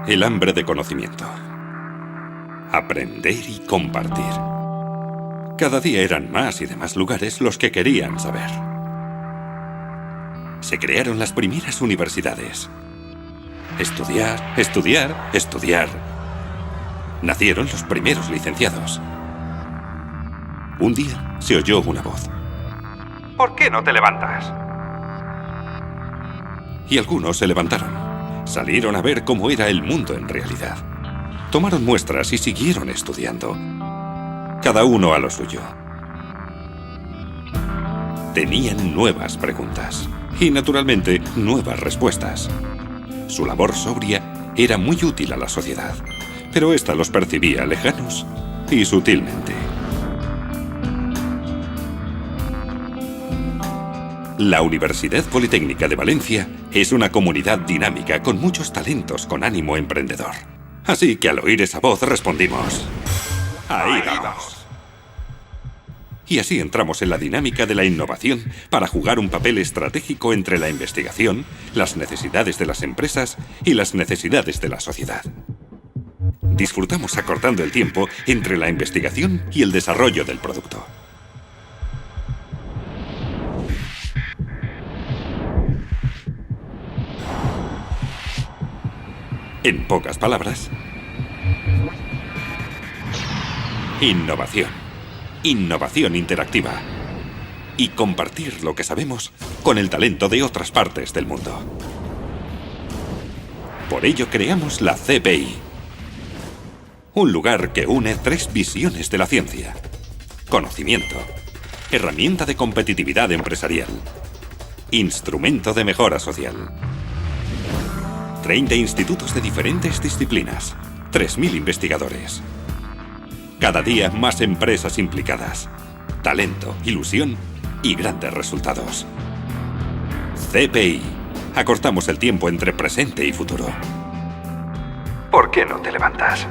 El hambre de conocimiento. Aprender y compartir. Cada día eran más y de más lugares los que querían saber. Se crearon las primeras universidades. Estudiar, estudiar, estudiar. Nacieron los primeros licenciados. Un día se oyó una voz. ¿Por qué no te levantas? Y algunos se levantaron. Salieron a ver cómo era el mundo en realidad. Tomaron muestras y siguieron estudiando. Cada uno a lo suyo. Tenían nuevas preguntas. Y, naturalmente, nuevas respuestas. Su labor sobria era muy útil a la sociedad. Pero ésta los percibía lejanos y sutilmente. La Universidad Politécnica de Valencia es una comunidad dinámica con muchos talentos con ánimo emprendedor. Así que al oír esa voz respondimos: ¡ahí vamos! Y así entramos en la dinámica de la innovación para jugar un papel estratégico entre la investigación, las necesidades de las empresas y las necesidades de la sociedad. Disfrutamos acortando el tiempo entre la investigación y el desarrollo del producto. En pocas palabras, innovación. Innovación interactiva. Y compartir lo que sabemos con el talento de otras partes del mundo. Por ello creamos la CPI. Un lugar que une 3 visiones de la ciencia. Conocimiento. Herramienta de competitividad empresarial. Instrumento de mejora social. 30 institutos de diferentes disciplinas, 3.000 investigadores. Cada día más empresas implicadas. Talento, ilusión y grandes resultados. CPI. Acortamos el tiempo entre presente y futuro. ¿Por qué no te levantas?